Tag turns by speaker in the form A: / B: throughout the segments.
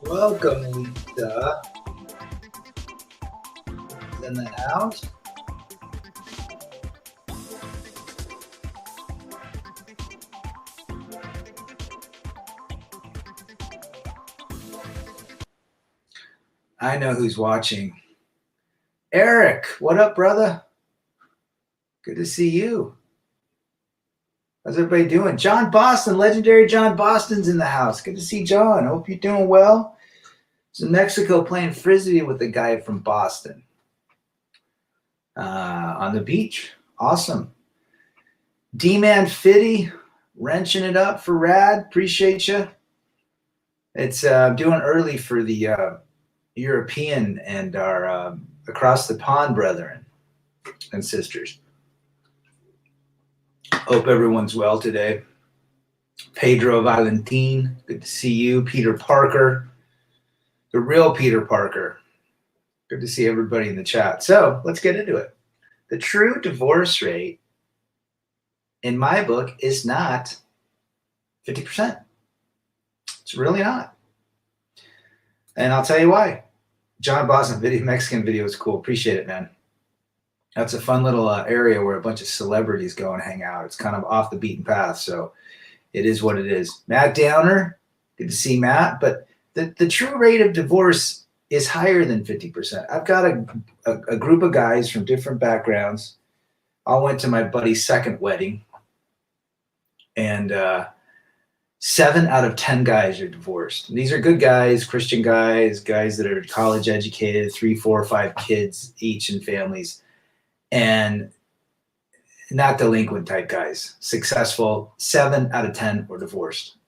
A: Welcome, Lisa. Is in the house. I know who's watching. Eric, what up, brother? Good to see you. How's everybody doing? John Boston, legendary John Boston's in the house. Good to see John. Hope you're doing well. It's in Mexico playing frisbee with a guy from Boston on the beach. Awesome. D-Man Fitty, wrenching it up for Rad. Appreciate you. It's doing early for the European and our across the pond brethren and sisters. Hope everyone's well today. Pedro Valentin, good to see you. Peter Parker, the real Peter Parker. Good to see everybody in the chat. So let's get into it. The true divorce rate, in my book, is not 50%. It's really not. And I'll tell you why. John Boston video, Mexican video is cool. Appreciate it, man. That's a fun little area where a bunch of celebrities go and hang out. It's kind of off the beaten path, so it is what it is. Matt Downer, good to see Matt. But the true rate of divorce is higher than 50%. I've got a group of guys from different backgrounds. All went to my buddy's second wedding, and 7 out of 10 guys are divorced. And these are good guys, Christian guys, guys that are college educated, 3, 4, 5 kids each in families. And not delinquent type guys, successful. 7 out of 10 were divorced.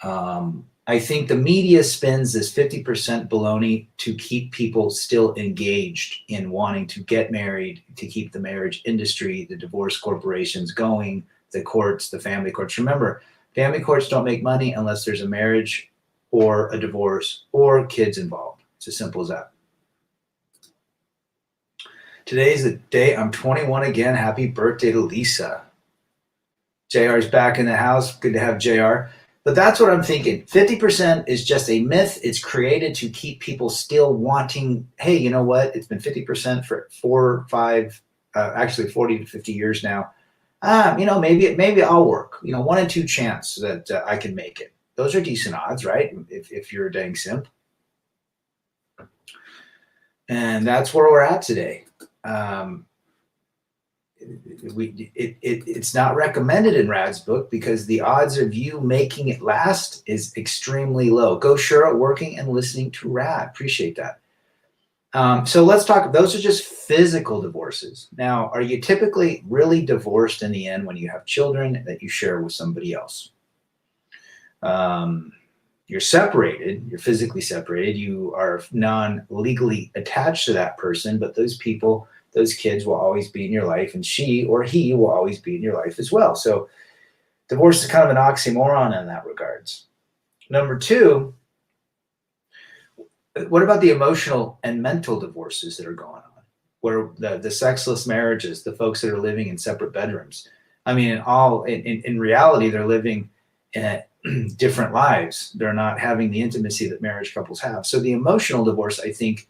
A: I think the media spins this 50% baloney to keep people still engaged in wanting to get married, to keep the marriage industry, the divorce corporations going, the courts, the family courts. Remember, family courts don't make money unless there's a marriage or a divorce or kids involved. It's as simple as that. Today's the day I'm 21 again. Happy birthday to Lisa. JR's back in the house. Good to have JR. But that's what I'm thinking. 50% is just a myth. It's created to keep people still wanting, hey, you know what? It's been 50% for 4, 5, actually 40 to 50 years now. Maybe I'll work. 1 in 2 chance that I can make it. Those are decent odds, right? If you're a dang simp. And that's where we're at today. It's not recommended in Rad's book because the odds of you making it last is extremely low. Go Shura, working and listening to Rad. Appreciate that. So let's talk. Those are just physical divorces. Now, are you typically really divorced in the end when you have children that you share with somebody else? You're separated, you're physically separated, you are non-legally attached to that person, but those people, those kids will always be in your life, and she or he will always be in your life as well. So divorce is kind of an oxymoron in that regards. Number 2, what about the emotional and mental divorces that are going on? Where the sexless marriages, the folks that are living in separate bedrooms. I mean, in reality, they're living different lives. They're not having the intimacy that marriage couples have. So the emotional divorce, I think,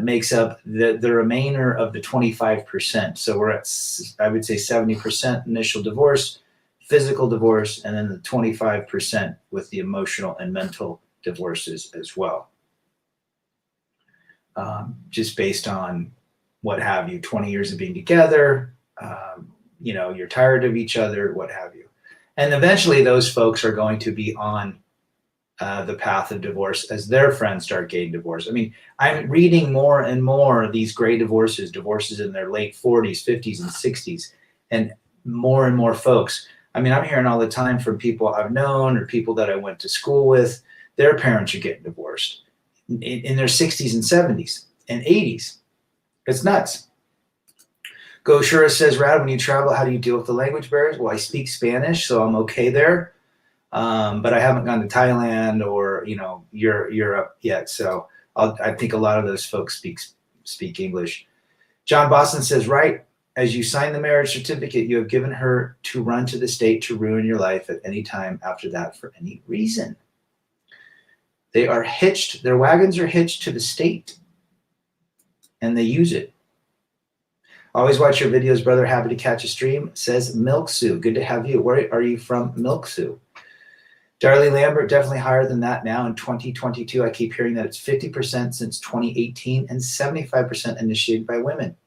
A: makes up the remainder of the 25%. So we're at, I would say, 70% initial divorce, physical divorce, and then the 25% with the emotional and mental divorces as well. Just based on what have you, 20 years of being together, you're tired of each other, what have you. And eventually those folks are going to be on the path of divorce as their friends start getting divorced. I mean, I'm reading more and more of these gray divorces in their late 40s, 50s, and 60s, and more folks. I mean, I'm hearing all the time from people I've known or people that I went to school with, their parents are getting divorced in their 60s and 70s and 80s. It's nuts. Go Shura says, Rad, when you travel, how do you deal with the language barriers? Well, I speak Spanish, so I'm okay there. But I haven't gone to Thailand or, Europe yet. So I think a lot of those folks speak English. John Boston says, right, as you sign the marriage certificate, you have given her to run to the state to ruin your life at any time after that for any reason. They are hitched, their wagons are hitched to the state, and they use it. Always watch your videos, brother. Happy to catch a stream, says Milk Sue. Good to have you. Where are you from, Milk Sue? Darlie Lambert, definitely higher than that now in 2022. I keep hearing that it's 50% since 2018 and 75% initiated by women.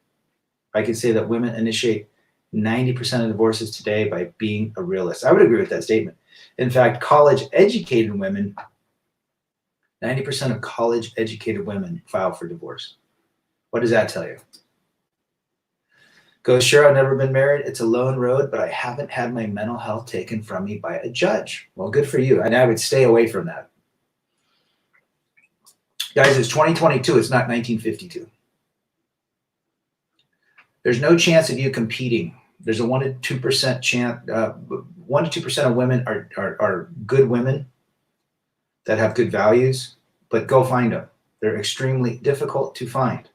A: I can say that women initiate 90% of divorces today by being a realist. I would agree with that statement. In fact, college-educated women, 90% of college-educated women file for divorce. What does that tell you? Goes, sure, I've never been married. It's a lone road, but I haven't had my mental health taken from me by a judge. Well, good for you. And I would stay away from that. Guys, it's 2022. It's not 1952. There's no chance of you competing. There's a 1 to 2% chance. 1 to 2% of women are good women that have good values, but go find them. They're extremely difficult to find.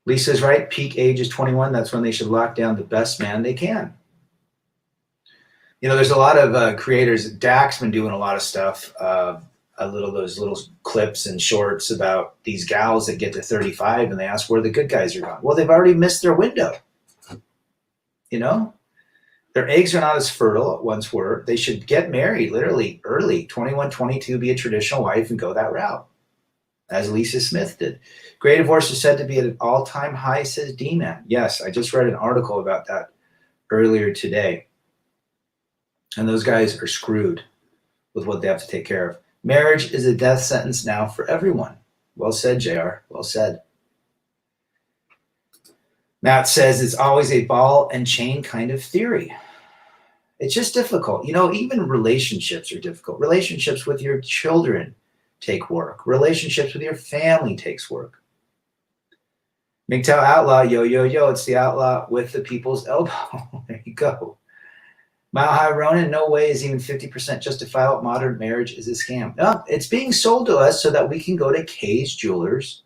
A: Lisa's right. Peak age is 21. That's when they should lock down the best man they can. You know, there's a lot of creators. Dak's been doing a lot of stuff. Those little clips and shorts about these gals that get to 35 and they ask where the good guys are gone. Well, they've already missed their window. You know, their eggs are not as fertile as once were. They should get married literally early, 21, 22, be a traditional wife and go that route, as Lisa Smith did. Gray divorce is said to be at an all-time high, says D-Man. Yes, I just read an article about that earlier today. And those guys are screwed with what they have to take care of. Marriage is a death sentence now for everyone. Well said, JR. Well said. Matt says it's always a ball and chain kind of theory. It's just difficult. You know, even relationships are difficult. Relationships with your children take work. Relationships with your family takes work. MGTOW Outlaw, yo, yo, yo. It's the outlaw with the people's elbow. There you go. Mile High Ronin, no way is even 50% justifiable. Modern marriage is a scam. No, it's being sold to us so that we can go to Kay's Jewelers,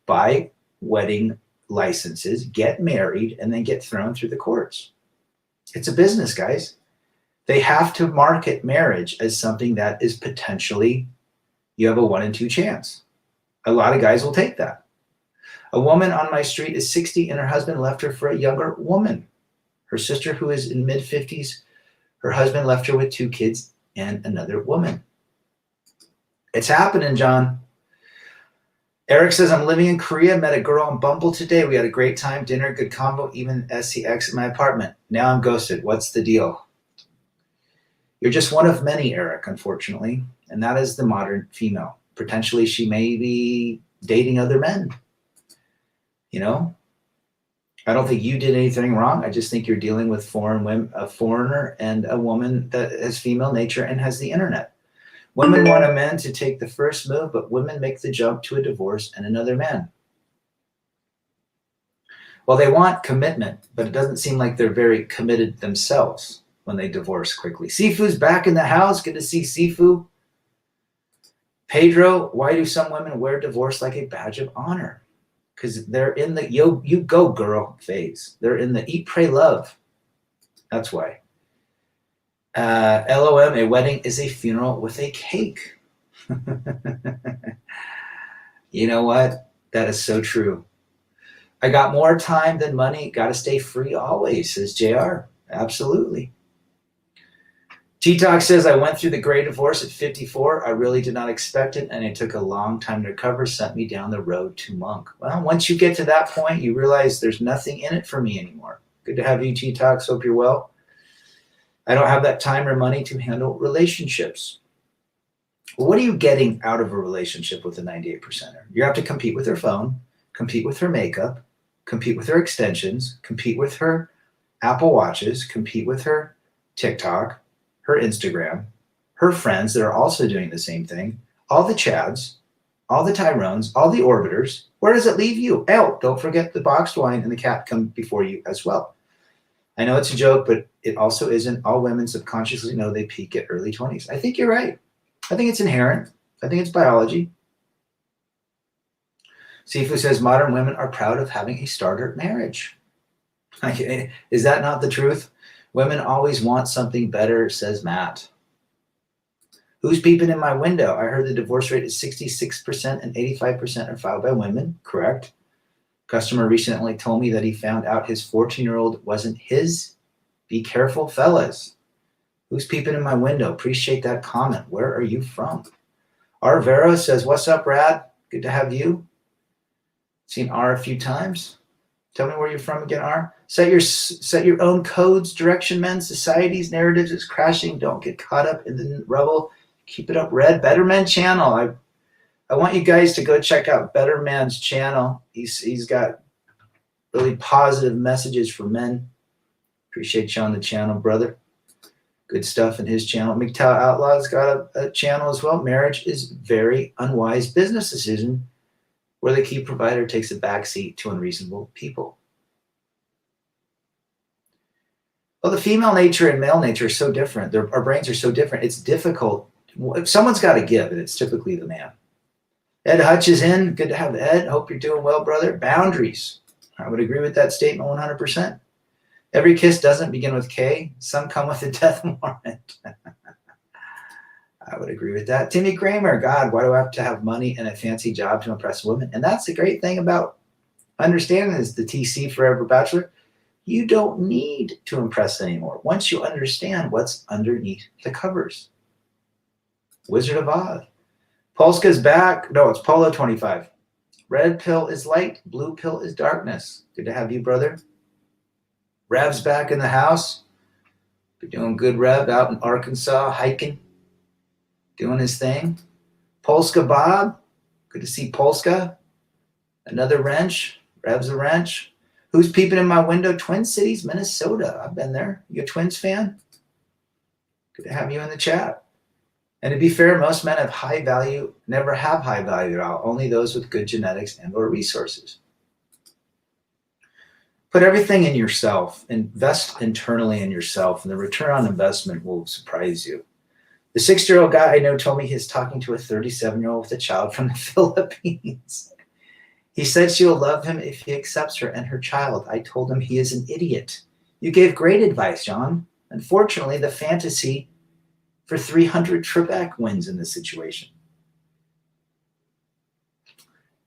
A: buy wedding licenses, get married, and then get thrown through the courts. It's a business, guys. They have to market marriage as something that is potentially, you have a 1 in 2 chance. A lot of guys will take that. A woman on my street is 60 and her husband left her for a younger woman. Her sister, who is in mid-50s, her husband left her with 2 kids and another woman. It's happening, John. Eric says, I'm living in Korea, met a girl on Bumble today. We had a great time, dinner, good combo, even SCX in my apartment. Now I'm ghosted. What's the deal? You're just one of many, Eric, unfortunately. And that is the modern female. Potentially she may be dating other men. You know? I don't think you did anything wrong. I just think you're dealing with foreign women, a foreigner and a woman that has female nature and has the internet. Women want a man to take the first move, but women make the jump to a divorce and another man. Well, they want commitment, but it doesn't seem like they're very committed themselves when they divorce quickly. Sifu's back in the house. Good to see Sifu. Pedro, why do some women wear divorce like a badge of honor? Because they're in the you go girl phase. They're in the eat, pray, love. That's why. LOM, a wedding is a funeral with a cake. You know what? That is so true. I got more time than money. Got to stay free always, says JR. Absolutely. T-Talk says, I went through the gray divorce at 54. I really did not expect it, and it took a long time to recover, sent me down the road to Monk. Well, once you get to that point, you realize there's nothing in it for me anymore. Good to have you, T-Talks. Hope you're well. I don't have that time or money to handle relationships. Well, what are you getting out of a relationship with a 98%er? You have to compete with her phone, compete with her makeup, compete with her extensions, compete with her Apple Watches, compete with her TikTok, her Instagram, her friends that are also doing the same thing, all the Chads, all the Tyrones, all the Orbiters. Where does it leave you? Oh, don't forget the boxed wine and the cat come before you as well. I know it's a joke, but it also isn't. All women subconsciously know they peak at early 20s. I think you're right. I think it's inherent. I think it's biology. Sifu says modern women are proud of having a starter marriage. Is that not the truth? Women always want something better, says Matt. Who's peeping in my window? I heard the divorce rate is 66% and 85% are filed by women. Correct. Customer recently told me that he found out his 14-year-old wasn't his. Be careful, fellas. Who's peeping in my window? Appreciate that comment. Where are you from? R. Vera says, what's up, Brad? Good to have you. Seen R a few times. Tell me where you're from again, R. Set your own codes, direction, men, societies, narratives is crashing. Don't get caught up in the rubble. Keep it up, Red. Better Men channel. I want you guys to go check out Better Man's channel. He's got really positive messages for men. Appreciate you on the channel, brother. Good stuff in his channel. MGTOW Outlaw's got a channel as well. Marriage is very unwise business decision where the key provider takes a backseat to unreasonable people. Well, the female nature and male nature are so different. Our brains are so different. It's difficult. Someone's got to give, and it's typically the man. Ed Hutch is in. Good to have Ed. Hope you're doing well, brother. Boundaries. I would agree with that statement 100%. Every kiss doesn't begin with K. Some come with a death warrant. I would agree with that. Timmy Kramer. God, why do I have to have money and a fancy job to impress women? And that's the great thing about understanding is the TC Forever Bachelor. You don't need to impress anymore once you understand what's underneath the covers. Wizard of Oz. Polska's back. No, it's Polo 25. Red pill is light. Blue pill is darkness. Good to have you, brother. Rev's back in the house. Been doing good, Rev, out in Arkansas, hiking, doing his thing. Polska Bob. Good to see Polska. Another wrench. Rev's a wrench. Who's peeping in my window? Twin Cities, Minnesota. I've been there. You a Twins fan? Good to have you in the chat. And to be fair, most men have high value, never have high value at all. Only those with good genetics and or resources. Put everything in yourself. Invest internally in yourself, and the return on investment will surprise you. The 60-year-old guy I know told me he's talking to a 37-year-old with a child from the Philippines. He said she'll love him if he accepts her and her child. I told him he is an idiot. You gave great advice, John. Unfortunately, the fantasy for 300 Trebek wins in this situation.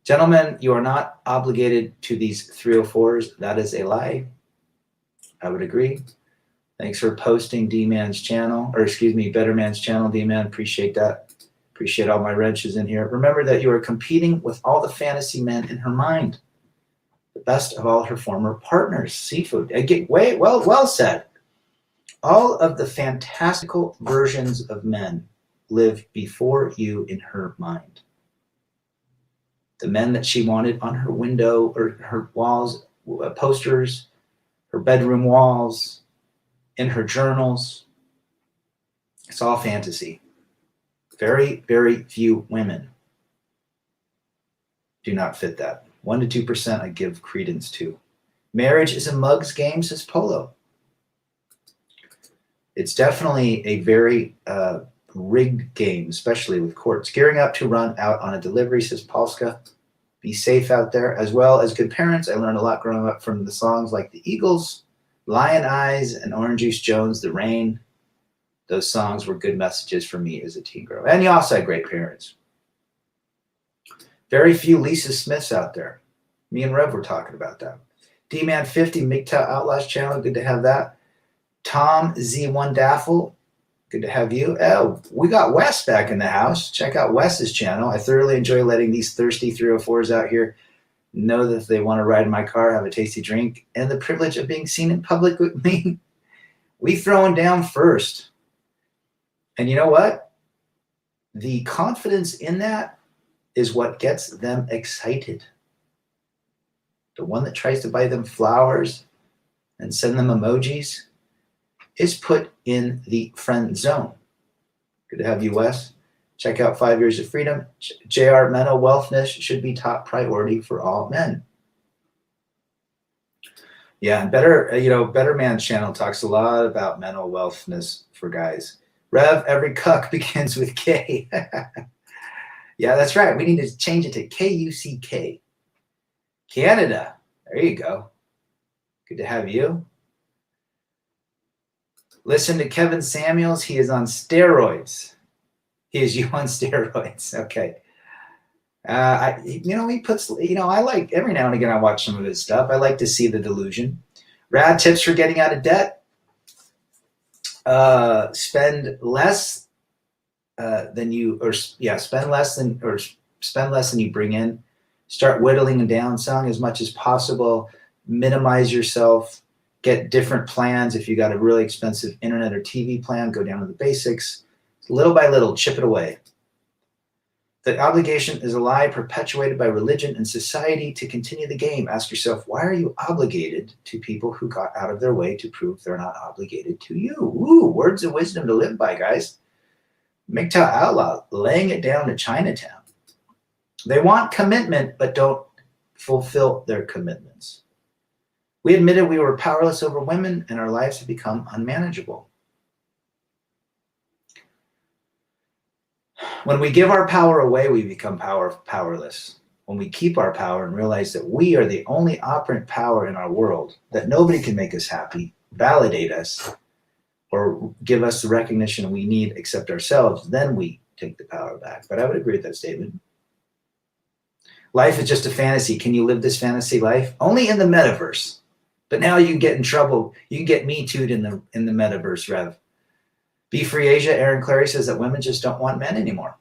A: Gentlemen, you are not obligated to these 304s. That is a lie. I would agree. Thanks for posting D-Man's channel, or excuse me, Better Man's channel, D-Man. Appreciate that. Appreciate all my wrenches in here. Remember that you are competing with all the fantasy men in her mind. The best of all her former partners. Seafood. Well said. All of the fantastical versions of men live before you in her mind. The men that she wanted on her window or her walls, posters, her bedroom walls, in her journals. It's all fantasy. Very, very few women do not fit that. 1% to 2% I give credence to. Marriage is a mug's game, says Polo. It's definitely a very rigged game, especially with courts. Gearing up to run out on a delivery, says Polska. Be safe out there. As well as good parents, I learned a lot growing up from the songs like The Eagles, Lion Eyes, and Orange Juice Jones, The Rain. Those songs were good messages for me as a teen girl. And you also had great parents. Very few Lisa Smiths out there. Me and Rev were talking about that. D-Man 50, MGTOW Outlaws channel. Good to have that. Tom Z1 Daffel. Good to have you. Oh, we got Wes back in the house. Check out Wes's channel. I thoroughly enjoy letting these thirsty 304s out here know that if they want to ride in my car, have a tasty drink, and the privilege of being seen in public with me. We throwing down first. And you know what? The confidence in that is what gets them excited. The one that tries to buy them flowers and send them emojis is put in the friend zone. Good to have you, Wes. Check out 5 Years of Freedom. JR, mental wellness should be top priority for all men. Yeah, and Better Man's channel talks a lot about mental wellness for guys. Rev, every cuck begins with K. Yeah, that's right. We need to change it to K-U-C-K. Canada. There you go. Good to have you. Listen to Kevin Samuels. He is on steroids. He is you on steroids. Okay. He puts, I like every now and again, I watch some of his stuff. I like to see the delusion. Rad tips for getting out of debt. Spend less than you, spend less than you bring in. Start whittling down, selling as much as possible. Minimize yourself. Get different plans. If you got a really expensive internet or TV plan, go down to the basics. Little by little, chip it away. That obligation is a lie perpetuated by religion and society to continue the game. Ask yourself, why are you obligated to people who got out of their way to prove they're not obligated to you? Ooh, words of wisdom to live by, guys. MGTOW Outlaw, laying it down to Chinatown. They want commitment, but don't fulfill their commitments. We admitted we were powerless over women, and our lives have become unmanageable. When we give our power away, we become powerless. When we keep our power and realize that we are the only operant power in our world, that nobody can make us happy, validate us, or give us the recognition we need except ourselves, then we take the power back. But I would agree with that statement. Life is just a fantasy. Can you live this fantasy life? Only in the metaverse. But now you can get in trouble. You can get Me Too'd in the metaverse, Rev. Be Free Asia, Aaron Clary says that women just don't want men anymore.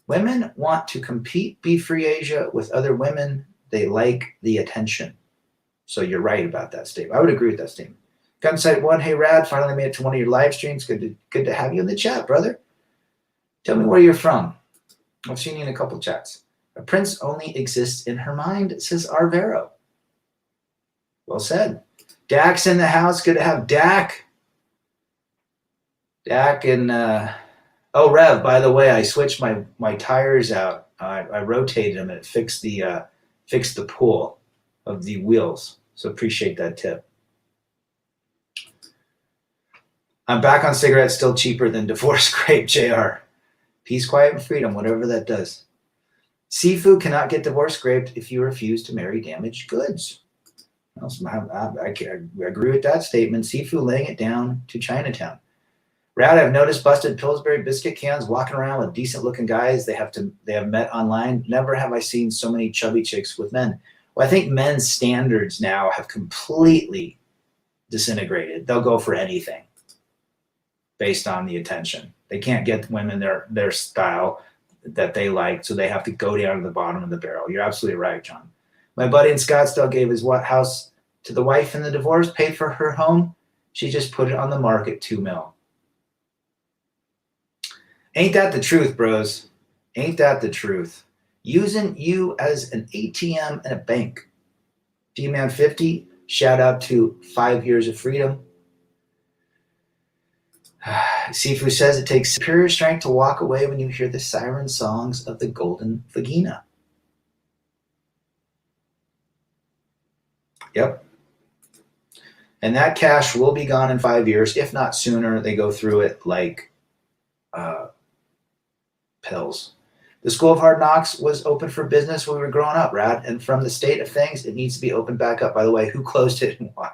A: Women want to compete, Be Free Asia, with other women. They like the attention. So you're right about that statement. I would agree with that statement. Gunsight One, hey Rad, finally made it to one of your live streams. Good to have you in the chat, brother. Tell me where you're from. I've seen you in a couple chats. A prince only exists in her mind, says Arvero. Well said. Dak's in the house. Good to have Dak. Dak and Rev, by the way, I switched my tires out. I rotated them and it fixed the pull of the wheels. So appreciate that tip. I'm back on cigarettes, still cheaper than divorce grape, JR. Peace, quiet, and freedom, whatever that does. Sifu cannot get divorce graped if you refuse to marry damaged goods. I agree with that statement. Sifu laying it down to Chinatown. Rad, I've noticed busted Pillsbury biscuit cans walking around with decent-looking guys they have met online. Never have I seen so many chubby chicks with men. Well, I think men's standards now have completely disintegrated. They'll go for anything based on the attention. They can't get women their style that they like, so they have to go down to the bottom of the barrel. You're absolutely right, John. My buddy in Scottsdale gave his house to the wife in the divorce, paid for her home. She just put it on the market, $2 million. Ain't that the truth, bros? Ain't that the truth? Using you as an ATM in a bank. D-Man 50, shout out to 5 Years of Freedom. Sifu says it takes superior strength to walk away when you hear the siren songs of the Golden Vagina. Yep. And that cash will be gone in 5 years, if not sooner. They go through it like pills. The School of Hard Knocks was open for business when we were growing up, Rad. And from the state of things, it needs to be opened back up. By the way, who closed it and why?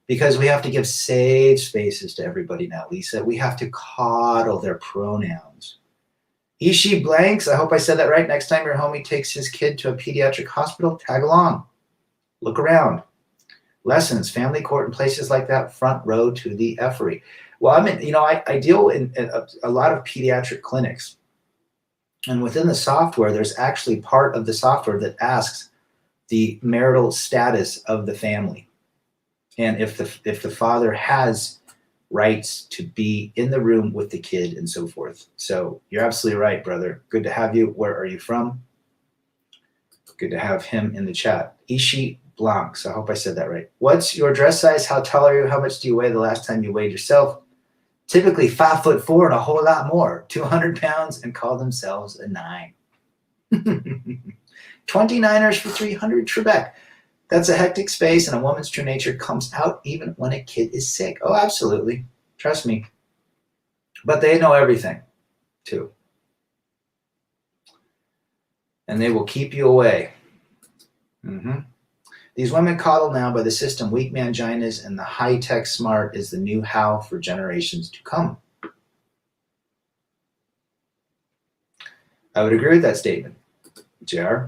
A: Because we have to give safe spaces to everybody now, Lisa. We have to coddle their pronouns. Ishi Blanks, I hope I said that right. Next time your homie takes his kid to a pediatric hospital, tag along. Look around. Lessons, family court, and places like that, front row to the effery. Well, I deal in a lot of pediatric clinics. And within the software, there's actually part of the software that asks the marital status of the family. And if the father has rights to be in the room with the kid and so forth. So you're absolutely right, brother. Good to have you. Where are you from? Good to have him in the chat. Ishi Blancs. I hope I said that right. What's your dress size? How tall are you? How much do you weigh the last time you weighed yourself? Typically 5'4" and a whole lot more. 200 pounds and call themselves a 9. 29ers for 300, Trebek. That's a hectic space, and a woman's true nature comes out even when a kid is sick. Oh, absolutely. Trust me. But they know everything, too. And they will keep you away. These women coddled now by the system, weak manginas, and the high-tech smart is the new how for generations to come. I would agree with that statement, JR.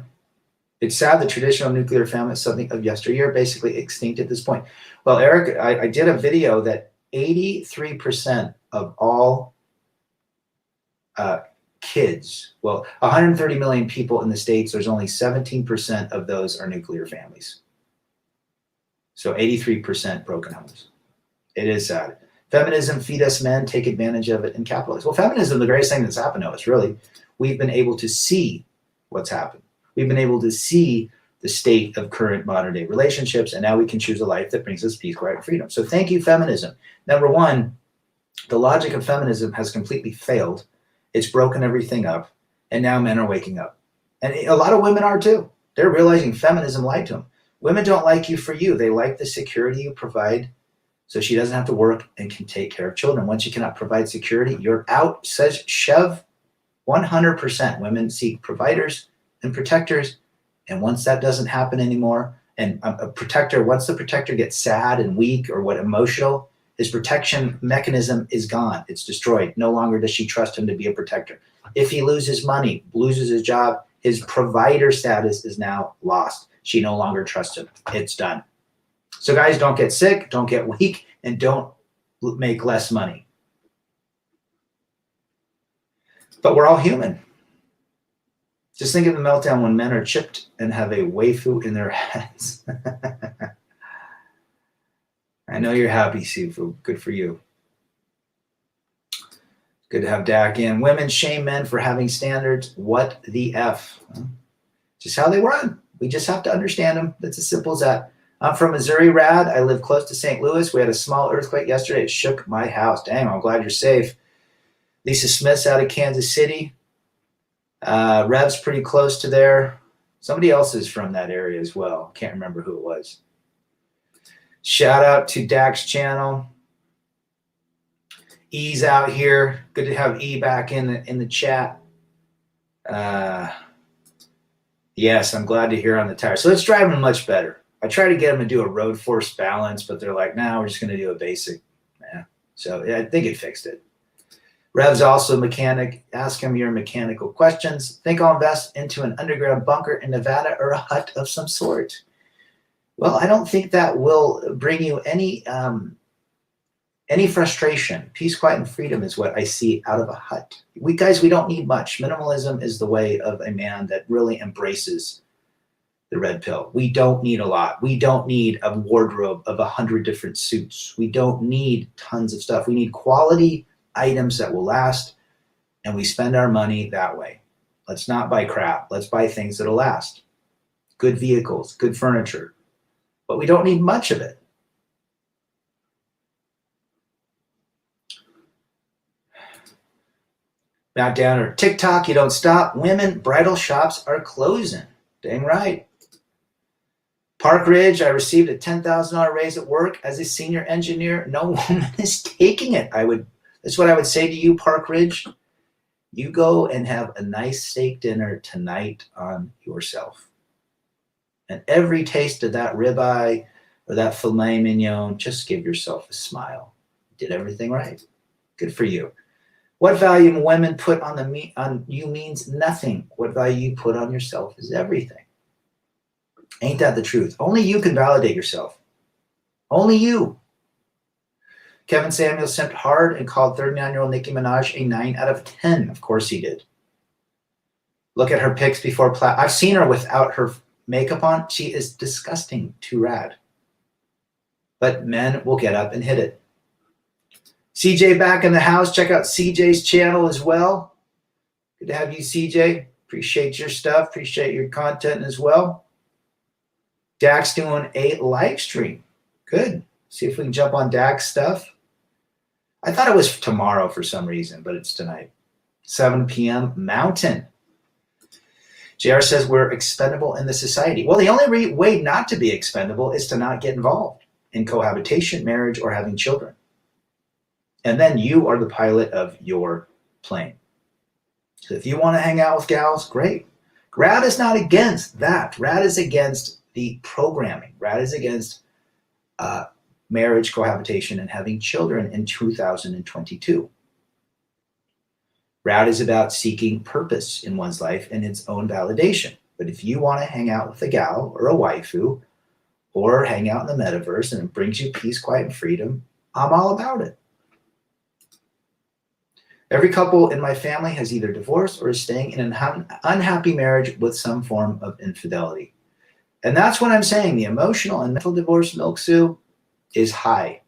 A: It's sad the traditional nuclear family is something of yesteryear, basically extinct at this point. Well, Eric, I did a video that 83% of all kids, well, 130 million people in the States, there's only 17% of those are nuclear families. So 83% broken homes. It is sad. Feminism, feed us men, take advantage of it, and capitalize. Well, feminism, the greatest thing that's happened to us, really, we've been able to see what's happened. We've been able to see the state of current modern day relationships, and now we can choose a life that brings us peace, quiet, and freedom. So thank you, feminism. Number one, the logic of feminism has completely failed. It's broken everything up, and now men are waking up. And a lot of women are too. They're realizing feminism lied to them. Women don't like you for you. They like the security you provide, so she doesn't have to work and can take care of children. Once you cannot provide security, you're out, says Chev. 100% women seek providers and protectors. And once that doesn't happen anymore, and a protector, once the protector gets sad and weak or what emotional, his protection mechanism is gone. It's destroyed. No longer does she trust him to be a protector. If he loses money, loses his job, his provider status is now lost. She no longer trusts him. It's done. So guys, don't get sick, don't get weak, and don't make less money. But we're all human. Just think of the meltdown when men are chipped and have a waifu in their heads. I know you're happy, Sifu. Good for you. Good to have Dak in. Women shame men for having standards. What the F? Just how they run. We just have to understand them. It's as simple as that. I'm from Missouri, Rad. I live close to St. Louis. We had a small earthquake yesterday. It shook my house. Dang, I'm glad you're safe. Lisa Smith's out of Kansas City. Rev's pretty close to there. Somebody else is from that area as well. Can't remember who it was. Shout out to Dak's channel. E's out here. Good to have E back in the chat. Yes, I'm glad to hear on the tire. So it's driving much better. I try to get them to do a road force balance, but they're like, no, we're just going to do a basic. Yeah. So I think it fixed it. Rev's also a mechanic. Ask him your mechanical questions. Think I'll invest into an underground bunker in Nevada or a hut of some sort. Well, I don't think that will bring you any frustration. Peace, quiet, and freedom is what I see out of a hut. We don't need much. Minimalism is the way of a man that really embraces the red pill. We don't need a lot. We don't need a wardrobe of 100 different suits. We don't need tons of stuff. We need quality items that will last, and we spend our money that way. Let's not buy crap. Let's buy things that'll last. Good vehicles, good furniture, but we don't need much of it. Matt Downer, TikTok, you don't stop. Women bridal shops are closing. Dang right. Park Ridge, I received a $10,000 raise at work as a senior engineer. No woman is taking it. That's what I would say to you, Park Ridge. You go and have a nice steak dinner tonight on yourself. And every taste of that ribeye or that filet mignon, just give yourself a smile. Did everything right. Good for you. What value women put on you means nothing. What value you put on yourself is everything. Ain't that the truth? Only you can validate yourself. Only you. Kevin Samuel simped hard and called 39-year-old Nicki Minaj a 9 out of 10. Of course he did. Look at her pics before. I've seen her without her makeup on. She is disgusting. Too rad. But men will get up and hit it. CJ back in the house. Check out CJ's channel as well. Good to have you, CJ. Appreciate your stuff. Appreciate your content as well. Dak's doing a live stream. Good. See if we can jump on Dak's stuff. I thought it was tomorrow for some reason, but it's tonight. 7 p.m. Mountain. JR says we're expendable in the society. Well, the only way not to be expendable is to not get involved in cohabitation, marriage, or having children. And then you are the pilot of your plane. So if you want to hang out with gals, great. Rad is not against that. Rad is against the programming. Rad is against marriage, cohabitation, and having children in 2022. Rad is about seeking purpose in one's life and its own validation. But if you want to hang out with a gal or a waifu or hang out in the metaverse and it brings you peace, quiet, and freedom, I'm all about it. Every couple in my family has either divorced or is staying in an unhappy marriage with some form of infidelity. And that's what I'm saying. The emotional and mental divorce, Milk Sue, is high.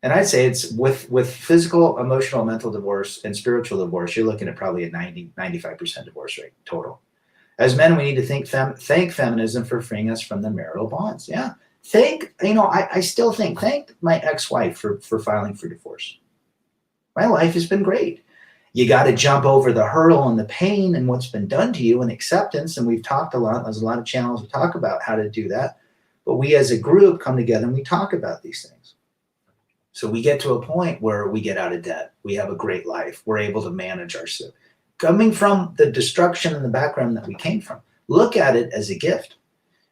A: And I'd say it's with physical, emotional, mental divorce and spiritual divorce, you're looking at probably a 95% divorce rate total. As men, we need to thank feminism for freeing us from the marital bonds. Yeah. I still thank my ex-wife for filing for divorce. My life has been great. You got to jump over the hurdle and the pain and what's been done to you and acceptance. And we've talked a lot. There's a lot of channels to talk about how to do that. But we as a group come together and we talk about these things. So we get to a point where we get out of debt. We have a great life. We're able to manage ourselves. Coming from the destruction and the background that we came from, look at it as a gift.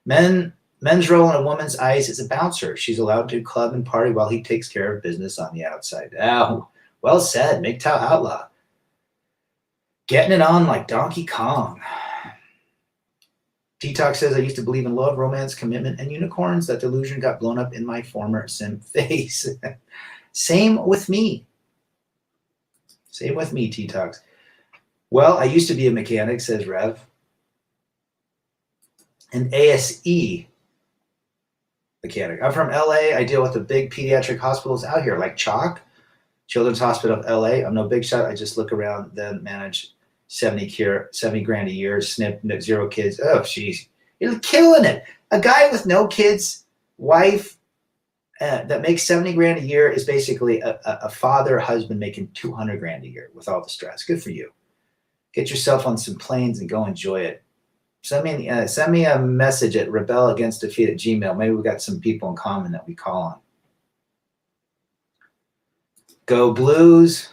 A: Men's role in a woman's eyes is a bouncer. She's allowed to club and party while he takes care of business on the outside. Oh, well said, MGTOW Outlaw. Getting it on like Donkey Kong. Detox says, I used to believe in love, romance, commitment, and unicorns. That delusion got blown up in my former sim face. Same with me. Same with me, Detox. Well, I used to be a mechanic, says Rev. An ASE mechanic. I'm from LA. I deal with the big pediatric hospitals out here, like CHOC, Children's Hospital of LA. I'm no big shot. I just look around, then manage 70 grand a year, snip, 0 kids. Oh, jeez. You're killing it. A guy with no kids, wife, that makes 70 grand a year is basically a father, husband making 200 grand a year with all the stress. Good for you. Get yourself on some planes and go enjoy it. Send me a message at rebelagainstdefeat@gmail. Maybe we got some people in common that we call on. Go Blues.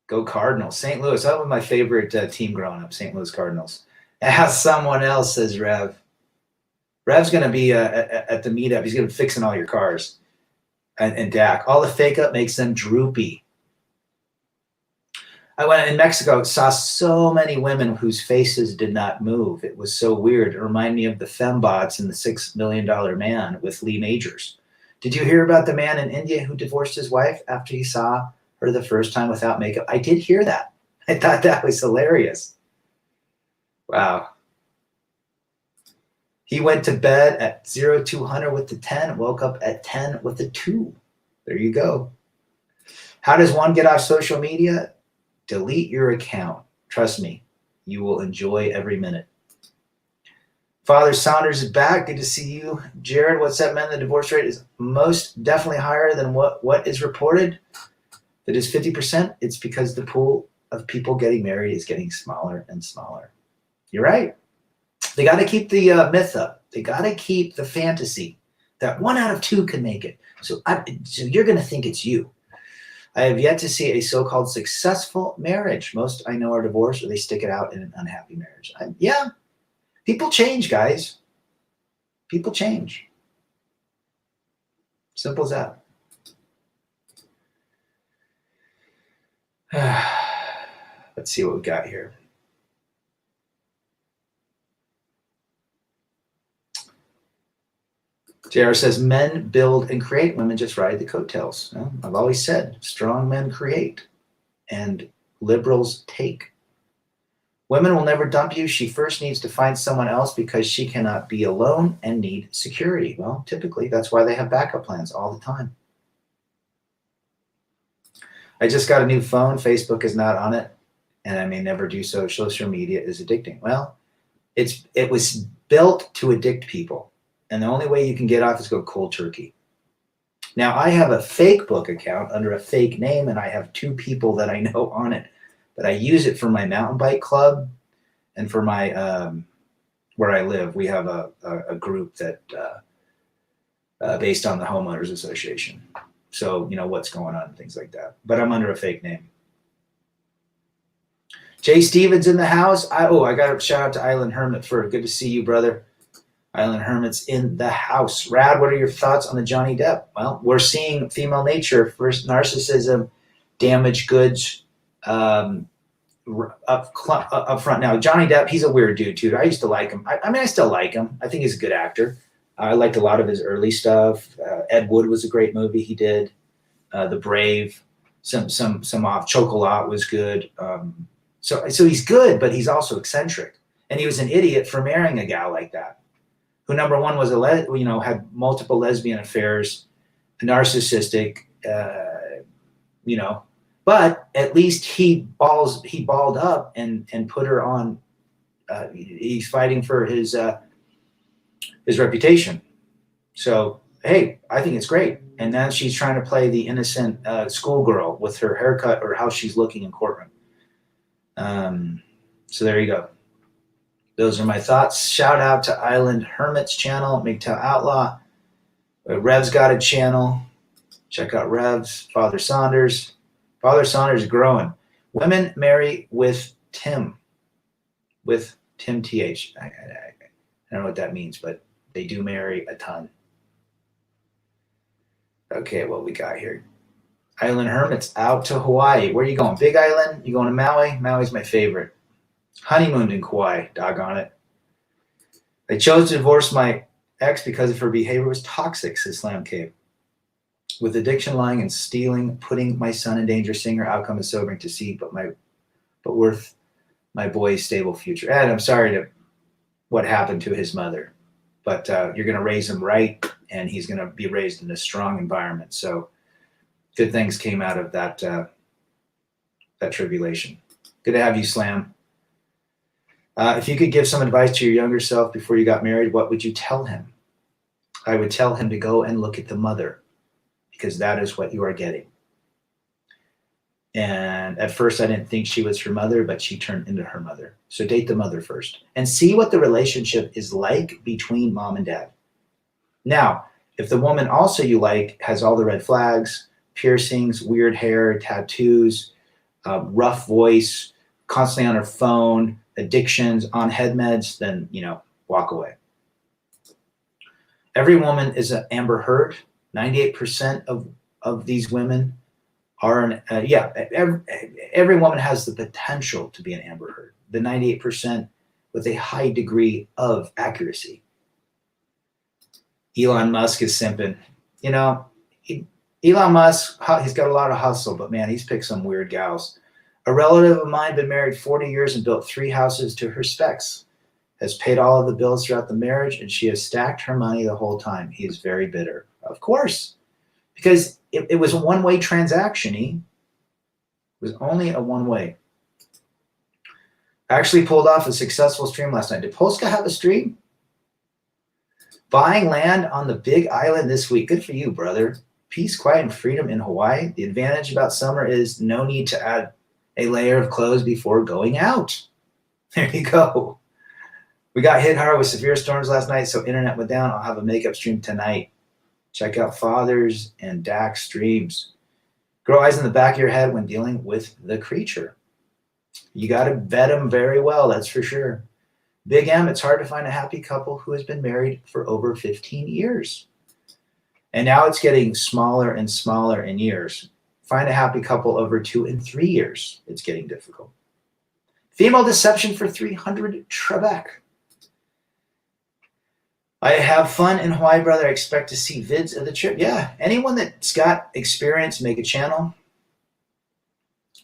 A: Go Cardinals. St. Louis. That was my favorite team growing up, St. Louis Cardinals. Ask someone else, says Rev. Rev's going to be at the meetup. He's going to be fixing all your cars. And Dak. All the fake up makes them droopy. I went in Mexico, saw so many women whose faces did not move. It was so weird. It reminded me of the fembots in the $6 Million Man with Lee Majors. Did you hear about the man in India who divorced his wife after he saw her the first time without makeup? I did hear that. I thought that was hilarious. Wow. He went to bed at 0200 with the 10, woke up at 10 with the 2. There you go. How does one get off social media? Delete your account. Trust me, you will enjoy every minute. Father Saunders is back. Good to see you. Jared, what's up, man? The divorce rate is most definitely higher than what is reported. That is 50%. It's because the pool of people getting married is getting smaller and smaller. You're right. They got to keep the myth up. They got to keep the fantasy that 1 out of 2 can make it. So you're going to think it's you. I have yet to see a so-called successful marriage. Most I know are divorced or they stick it out in an unhappy marriage. Yeah, people change, guys. People change. Simple as that. Let's see what we got here. JR says, men build and create, women just ride the coattails. Well, I've always said, strong men create and liberals take. Women will never dump you. She first needs to find someone else because she cannot be alone and need security. Well, typically, that's why they have backup plans all the time. I just got a new phone. Facebook is not on it, and I may never do so. Social media is addicting. Well, it was built to addict people. And the only way you can get off is go cold turkey. Now, I have a fake book account under a fake name, and I have 2 people that I know on it. But I use it for my mountain bike club and for my where I live. We have a group that based on the homeowners association. So, you know, what's going on and things like that. But I'm under a fake name. Jay Stevens in the house. I got a shout out to Island Hermit for good to see you, brother. Island Hermit's in the house. Rad, what are your thoughts on the Johnny Depp? Well, we're seeing female nature, first narcissism, damaged goods up front. Now, Johnny Depp, he's a weird dude too. I used to like him. I mean, I still like him. I think he's a good actor. I liked a lot of his early stuff. Ed Wood was a great movie he did. The Brave, some off. Chocolat was good. So he's good, but he's also eccentric, and he was an idiot for marrying a gal like that, who number one was had multiple lesbian affairs, narcissistic, but at least he balled up and put her on. He's fighting for his reputation. So, hey, I think it's great. And now she's trying to play the innocent schoolgirl with her haircut or how she's looking in courtroom. So there you go. Those are my thoughts. Shout out to Island Hermit's channel, MGTOW Outlaw. Rev's got a channel. Check out Rev's. Father Saunders. Father Saunders is growing. Women marry with Tim. With Tim TH. I don't know what that means, but they do marry a ton. Okay, what we got here? Island Hermit's out to Hawaii. Where are you going? Big Island? You going to Maui? Maui's my favorite. Honeymooned in Kauai. Doggone it. I chose to divorce my ex because of her behavior was toxic, says Slam Cave. With addiction, lying, and stealing, putting my son in danger, seeing her outcome is sobering to see, but worth my boy's stable future. Ed, I'm sorry to what happened to his mother, but you're going to raise him right, and he's going to be raised in a strong environment. So good things came out of that tribulation. Good to have you, Slam. If you could give some advice to your younger self before you got married, what would you tell him? I would tell him to go and look at the mother, because that is what you are getting. And at first I didn't think she was her mother, but she turned into her mother. So date the mother first and see what the relationship is like between mom and dad. Now, if the woman also you like has all the red flags, piercings, weird hair, tattoos, rough voice, constantly on her phone, addictions, on head meds, then, walk away. Every woman is an Amber Heard. 98% of these women are every woman has the potential to be an Amber Heard. The 98% with a high degree of accuracy. Elon Musk is simping. Elon Musk, he's got a lot of hustle, but man, he's picked some weird gals. A relative of mine been married 40 years and built 3 houses to her specs. Has paid all of the bills throughout the marriage, and she has stacked her money the whole time. He is very bitter. Of course, because it was a one-way transaction. It was only a one-way. I actually pulled off a successful stream last night. Did Polska have a stream? Buying land on the Big Island this week. Good for you, brother. Peace, quiet, and freedom in Hawaii. The advantage about summer is no need to add a layer of clothes before going out. There you go. We got hit hard with severe storms last night, so internet went down. I'll have a makeup stream tonight. Check out Fathers and Dax streams. Grow eyes in the back of your head when dealing with the creature. You got to vet them very well, that's for sure. Big M, it's hard to find a happy couple who has been married for over 15 years. And now it's getting smaller and smaller in years. Find a happy couple over 2 and 3 years. It's getting difficult. Female deception for 300 Trebek. I have fun in Hawaii, brother. I expect to see vids of the trip. Yeah, anyone that's got experience, make a channel.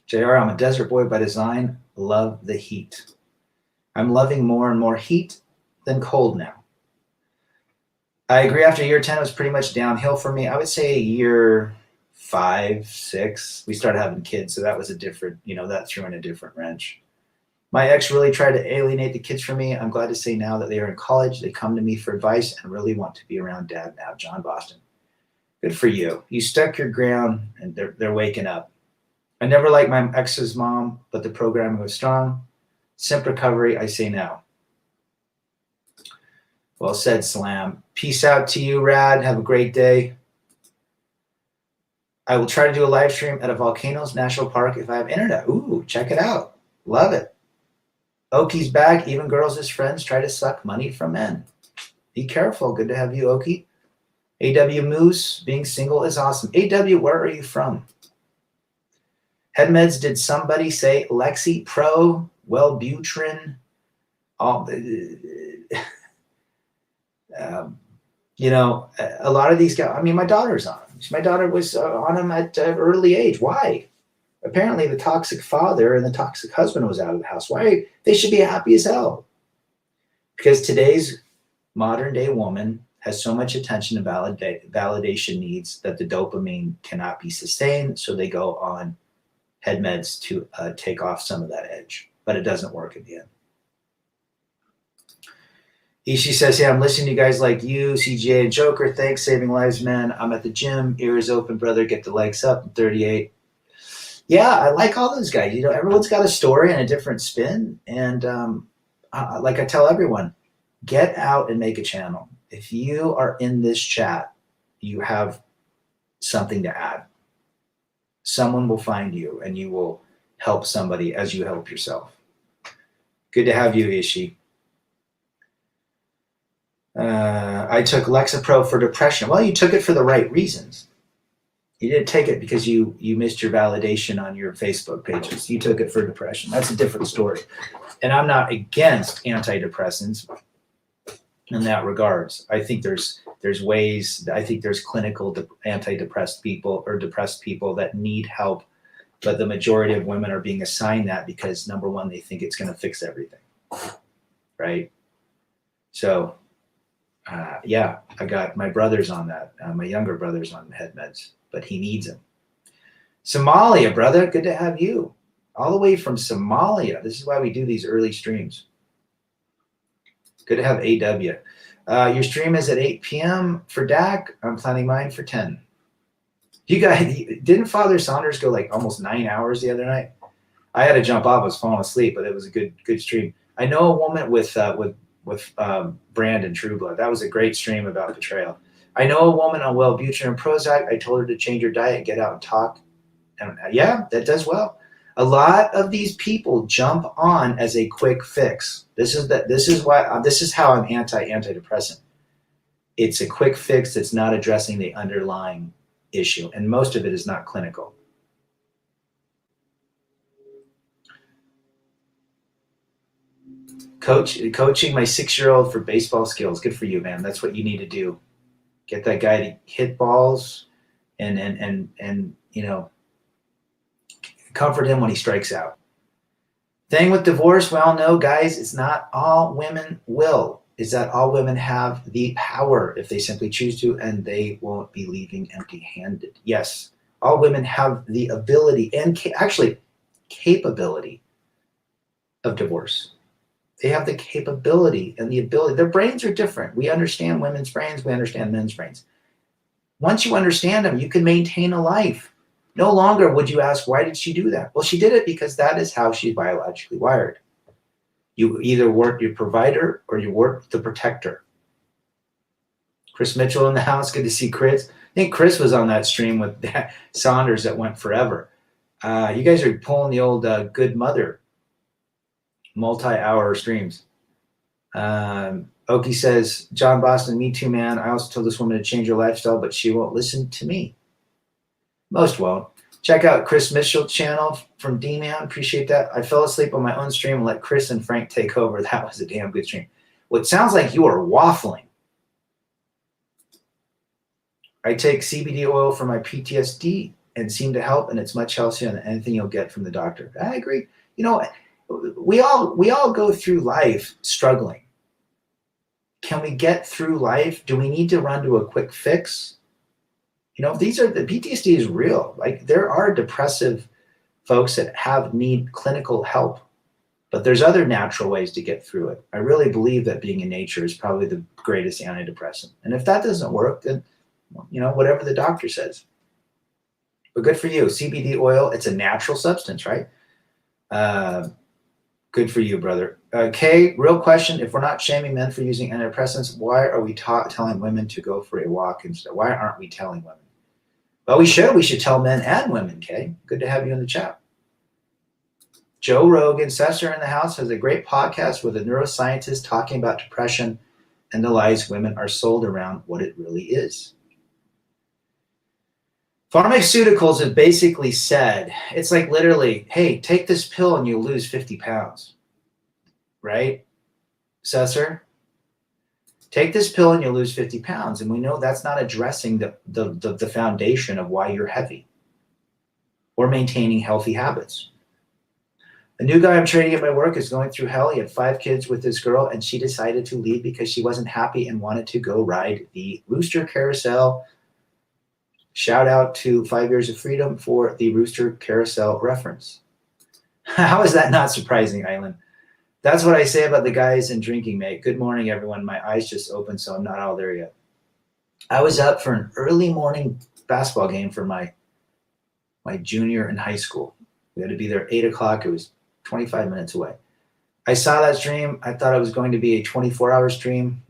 A: JR, I'm a desert boy by design. Love the heat. I'm loving more and more heat than cold now. I agree. After year 10, it was pretty much downhill for me. I would say year 5, 6, we started having kids. So that was a different, that threw in a different wrench. My ex really tried to alienate the kids from me. I'm glad to say now that they are in college, they come to me for advice and really want to be around dad now. John Boston. Good for you. You stuck your ground and they're waking up. I never liked my ex's mom, but the programming was strong. Simp recovery, I say now. Well said, Slam. Peace out to you, Rad. Have a great day. I will try to do a live stream at a Volcanoes National Park if I have internet. Ooh, check it out. Love it. Oki's back. Even girls as friends try to suck money from men. Be careful. Good to have you, Oki. AW Moose, being single is awesome. AW, where are you from? Head meds, did somebody say Lexapro, Wellbutrin, all a lot of these guys, I mean, my daughter's on them. My daughter was on them at an early age. Why? Apparently the toxic father and the toxic husband was out of the house. Why? They should be happy as hell. Because today's modern day woman has so much attention and validation needs that the dopamine cannot be sustained. So they go on head meds to take off some of that edge, but it doesn't work in the end. Ishi says, yeah, I'm listening to you guys like you, CGA and Joker. Thanks, saving lives, man. I'm at the gym. Ears open, brother. Get the legs up. I'm 38. Yeah, I like all those guys. Everyone's got a story and a different spin. And like I tell everyone, get out and make a channel. If you are in this chat, you have something to add. Someone will find you and you will help somebody as you help yourself. Good to have you, Ishi. I took Lexapro for depression. Well, you took it for the right reasons. You didn't take it because you missed your validation on your Facebook pages. You took it for depression. That's a different story. And I'm not against antidepressants in that regards. I think there's ways. I think there's clinical antidepressed people or depressed people that need help, but the majority of women are being assigned that because, number one, they think it's going to fix everything, right? So. Yeah, I got my brother's on that. My younger brother's on head meds, but he needs them. Somalia, brother, good to have you. All the way from Somalia. This is why we do these early streams. Good to have AW. Your stream is at 8 p.m. for DAC. I'm planning mine for 10. You guys, didn't Father Saunders go like almost 9 hours the other night? I had to jump off. I was falling asleep, but it was a good stream. I know a woman with Brandon Trueblood. That was a great stream about betrayal. I know a woman on Wellbutrin and Prozac. I told her to change her diet and get out and talk. And yeah, that does well. A lot of these people jump on as a quick fix. This is how I'm antidepressant. It's a quick fix that's not addressing the underlying issue, and most of it is not clinical. Coaching my 6-year-old for baseball skills. Good for you, man. That's what you need to do. Get that guy to hit balls and comfort him when he strikes out. Thing with divorce, we all know, guys, it's not all women will. Is that all women have the power if they simply choose to, and they won't be leaving empty-handed. Yes, all women have the ability and capability of divorce. They have the capability and the ability. Their brains are different. We understand women's brains. We understand men's brains. Once you understand them, you can maintain a life. No longer would you ask, why did she do that? Well, she did it because that is how she's biologically wired. You either work your provider or you work the protector. Chris Mitchell in the house. Good to see Chris. I think Chris was on that stream with Saunders that went forever. You guys are pulling the old good mother multi-hour streams. Oki says, John Boston, me too, man. I also told this woman to change her lifestyle, but she won't listen to me. Most won't. Check out Chris Mitchell channel from D-Man. Appreciate that. I fell asleep on my own stream and let Chris and Frank take over. That was a damn good stream. Well, it sounds like you are waffling. I take CBD oil for my PTSD and seem to help, and it's much healthier than anything you'll get from the doctor. I agree. We all go through life struggling. Can we get through life? Do we need to run to a quick fix? The PTSD is real. Like, there are depressive folks that need clinical help, but there's other natural ways to get through it. I really believe that being in nature is probably the greatest antidepressant. And if that doesn't work, then whatever the doctor says. But good for you. CBD oil, it's a natural substance, right? Good for you, brother. Kay, real question. If we're not shaming men for using antidepressants, why are we telling women to go for a walk instead? Why aren't we telling women? Well, we should. We should tell men and women, Kay. Good to have you in the chat. Joe Rogan, Cesar in the house, has a great podcast with a neuroscientist talking about depression and the lies women are sold around what it really is. Pharmaceuticals have basically said, it's like literally, hey, take this pill and you'll lose 50 pounds. Right, Cesar? Take this pill and you'll lose 50 pounds. And we know that's not addressing the foundation of why you're heavy or maintaining healthy habits. A new guy I'm training at my work is going through hell. He had 5 kids with this girl, and she decided to leave because she wasn't happy and wanted to go ride the Rooster Carousel. Shout out to 5 Years of Freedom for the Rooster Carousel reference. How is that not surprising, Island? That's what I say about the guys in drinking, mate. Good morning, everyone. My eyes just opened, so I'm not all there yet. I was up for an early morning basketball game for my junior in high school. We had to be there at 8 o'clock. It was 25 minutes away. I saw that stream. I thought it was going to be a 24-hour stream.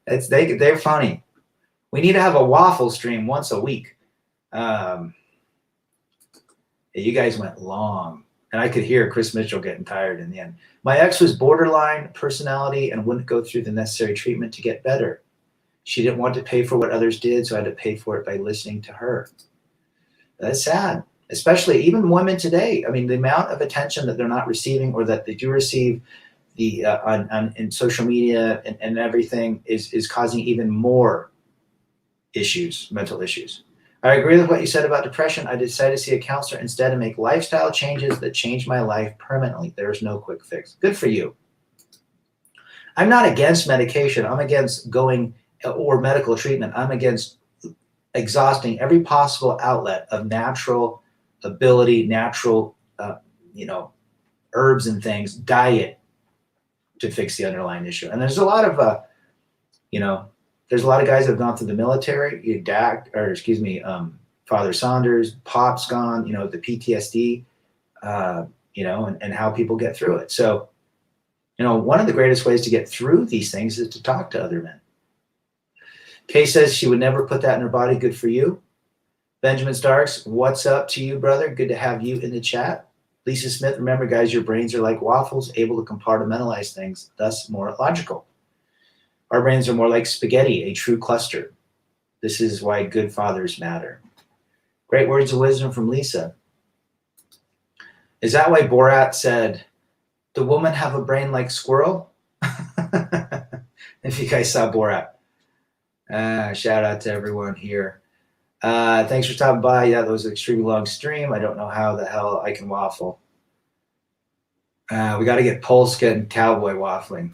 A: They're funny. We need to have a waffle stream once a week. You guys went long. And I could hear Chris Mitchell getting tired in the end. My ex was borderline personality and wouldn't go through the necessary treatment to get better. She didn't want to pay for what others did, so I had to pay for it by listening to her. That's sad, especially even women today. I mean, the amount of attention that they're not receiving or that they do receive in social media and everything is causing even more issues, mental issues. I agree with what you said about depression. I decided to see a counselor instead and make lifestyle changes that changed my life permanently. There's no quick fix. Good for you. I'm not against medication. I'm against going or medical treatment. I'm against exhausting every possible outlet of natural ability, natural, herbs and things, diet to fix the underlying issue. And there's a lot of, there's a lot of guys that have gone through the military, Father Saunders, Pop's gone, the PTSD, and how people get through it. So, one of the greatest ways to get through these things is to talk to other men. Kay says she would never put that in her body. Good for you. Benjamin Starks, what's up to you, brother? Good to have you in the chat. Lisa Smith, remember, guys, your brains are like waffles, able to compartmentalize things, thus more logical. Our brains are more like spaghetti, a true cluster. This is why good fathers matter. Great words of wisdom from Lisa. Is that why Borat said, the woman have a brain like squirrel? If you guys saw Borat. Shout out to everyone here. Thanks for stopping by. Yeah, that was an extremely long stream. I don't know how the hell I can waffle. We got to get Polska and Cowboy waffling.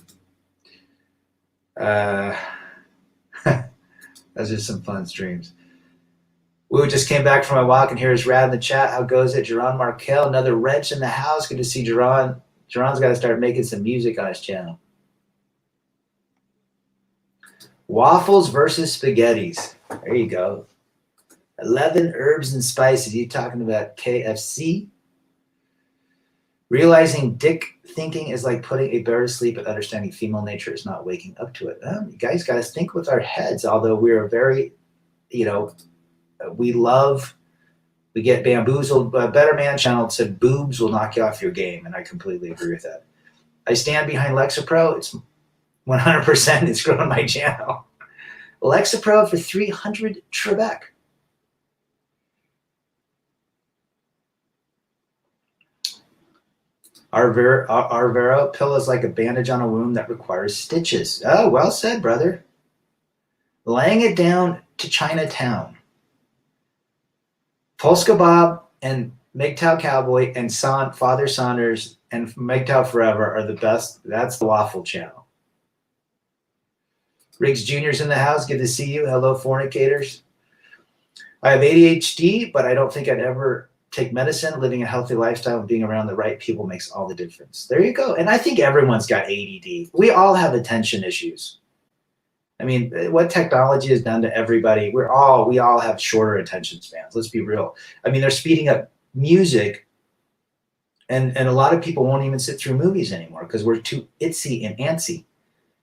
A: Those are some fun streams. We just came back from a walk, and here's Rad in the chat. How goes it? Jerron Markel, another wrench in the house. Good to see Jerron. Jerron's got to start making some music on his channel. Waffles versus spaghettis. There you go. 11 herbs and spices. You talking about KFC? Realizing dick thinking is like putting a bear to sleep and understanding female nature is not waking up to it. You guys got to think with our heads, although we are very, we get bamboozled. Better Man channel said boobs will knock you off your game, and I completely agree with that. I stand behind Lexapro. It's 100%. It's growing my channel. Lexapro for 300 Trebek. Arvero pill is like a bandage on a wound that requires stitches. Oh, well said, brother. Laying it down to Chinatown. Polska Bob and MGTOW Cowboy and Father Saunders and MGTOW Forever are the best. That's the waffle channel. Riggs Jr.'s in the house. Good to see you. Hello, fornicators. I have ADHD, but I don't think I'd ever take medicine. Living a healthy lifestyle and being around the right people makes all the difference. There you go. And I think everyone's got ADD. We all have attention issues. I mean, what technology has done to everybody, we all have shorter attention spans. Let's be real. I mean, they're speeding up music, and a lot of people won't even sit through movies anymore because we're too itsy and antsy.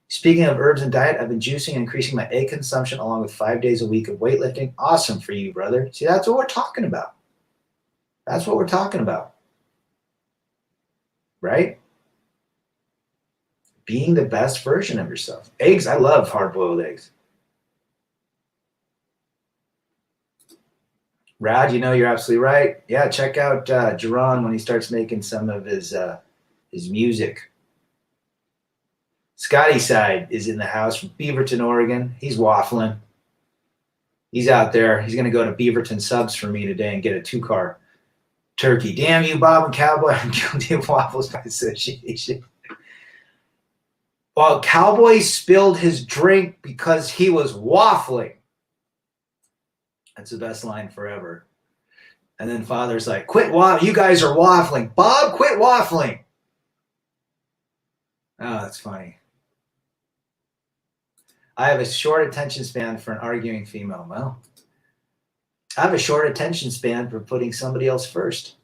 A: Speaking of herbs and diet, I've been juicing and increasing my egg consumption along with 5 days a week of weightlifting. Awesome for you, brother. See, that's what we're talking about. That's what we're talking about. Right? Being the best version of yourself. Eggs, I love hard-boiled eggs. Rad, you're absolutely right. Yeah, check out Jerron when he starts making some of his music. Scotty Side is in the house from Beaverton, Oregon. He's waffling. He's out there. He's going to go to Beaverton Subs for me today and get a 2-car turkey. Damn you, Bob and Cowboy. I'm guilty of waffles by association. Well, Cowboy spilled his drink because he was waffling. That's the best line forever. And then Father's like, quit waffling. You guys are waffling. Bob, quit waffling. Oh, that's funny. I have a short attention span for an arguing female. Well, I have a short attention span for putting somebody else first.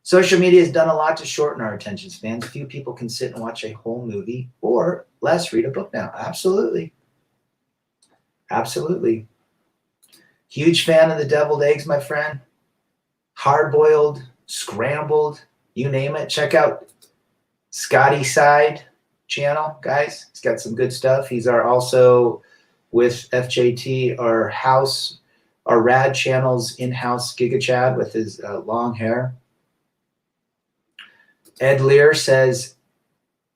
A: Social media has done a lot to shorten our attention spans. Few people can sit and watch a whole movie or less read a book now. Absolutely. Absolutely. Huge fan of the deviled eggs, my friend. Hard-boiled, scrambled, you name it. Check out Scotty Side channel, guys. He's got some good stuff. He's also with FJT, our Rad Channel's in-house Giga Chad with his long hair. Ed Lear says,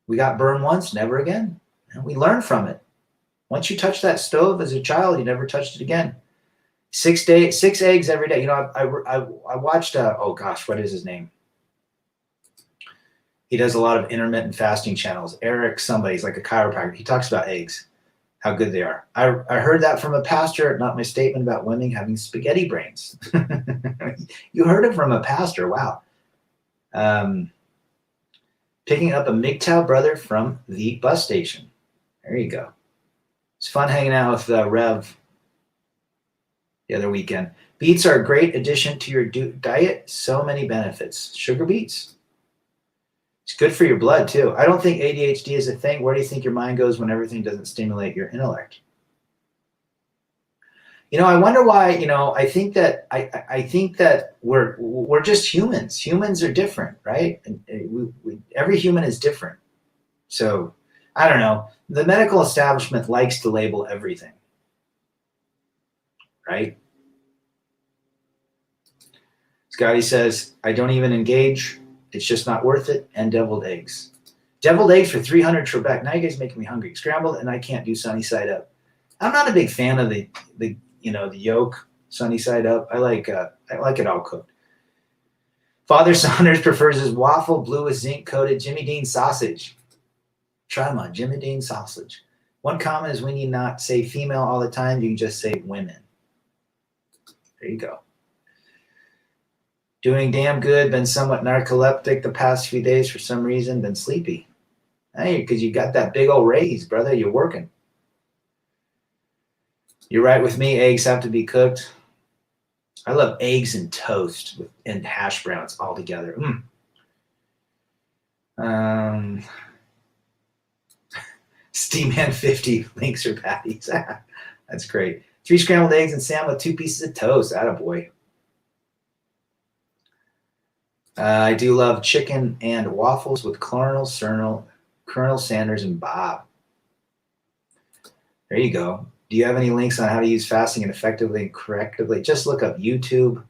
A: we got burned once, never again. And we learn from it. Once you touch that stove as a child, you never touched it again. 6 eggs every day. I watched, oh gosh, what is his name? He does a lot of intermittent fasting channels. Eric somebody's like a chiropractor. He talks about eggs, how good they are. I heard that from a pastor, not my statement about women having spaghetti brains. You heard it from a pastor. Wow. Picking up a MGTOW brother from the bus station. There you go. It's fun hanging out with Rev the other weekend. Beets are a great addition to your diet. So many benefits. Sugar beets. It's good for your blood, too. I don't think ADHD is a thing. Where do you think your mind goes when everything doesn't stimulate your intellect? I wonder why, I think that we're just humans. Humans are different, right? And every human is different. So, I don't know. The medical establishment likes to label everything, right? Scotty says, I don't even engage. It's just not worth it. And deviled eggs. Deviled eggs for 300 Trebek. Now you guys are making me hungry. Scrambled, and I can't do sunny side up. I'm not a big fan of the yolk sunny side up. I like it all cooked. Father Saunders prefers his waffle blue with zinc coated Jimmy Dean sausage. Try them on Jimmy Dean sausage. One comment is when you not say female all the time, you can just say women. There you go. Doing damn good. Been somewhat narcoleptic the past few days for some reason. Been sleepy. Hey, because you got that big old raise, brother. You're working. You're right with me. Eggs have to be cooked. I love eggs and toast and hash browns all together. Steamman 50 links or patties. That's great. 3 scrambled eggs and salmon with 2 pieces of toast. Attaboy. I do love chicken and waffles with Colonel Sanders and Bob. There you go. Do you have any links on how to use fasting and effectively and correctly? Just look up YouTube.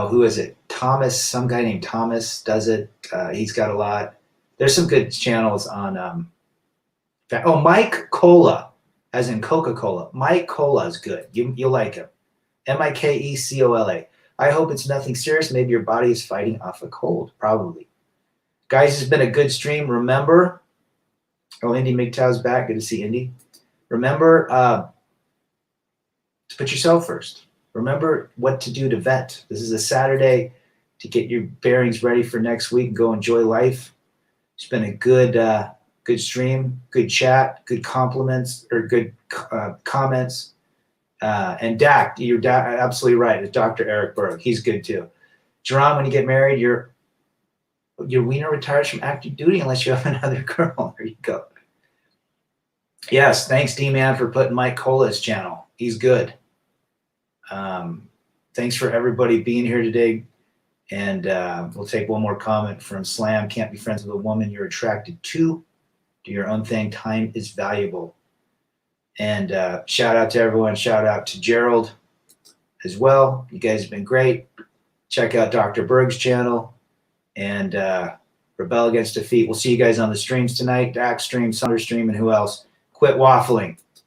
A: Who is it? Thomas, some guy named Thomas does it. He's got a lot. There's some good channels on. Mike Cola, as in Coca-Cola. Mike Cola is good. You'll like him. Mikecola. I hope it's nothing serious. Maybe your body is fighting off a cold. Probably. Guys, it's been a good stream. Remember, Indy MGTOW's back. Good to see Indy. Remember to put yourself first. Remember what to do to vet. This is a Saturday to get your bearings ready for next week and go enjoy life. It's been a good stream, good chat, good compliments, or good comments. And Dak, you're absolutely right. It's Dr. Eric Berg. He's good too. Jerome, when you get married, your wiener retires from active duty unless you have another girl. There you go. Yes, thanks, D-Man, for putting Mike Cola's channel. He's good. Thanks for everybody being here today. And we'll take one more comment from Slam. Can't be friends with a woman you're attracted to. Do your own thing. Time is valuable. And shout out to everyone. Shout out to Gerald as well. You guys have been great. Check out Dr. Berg's channel and Rebel Against Defeat. We'll see you guys on the streams tonight. Dax stream, Sunder stream, and who else? Quit waffling.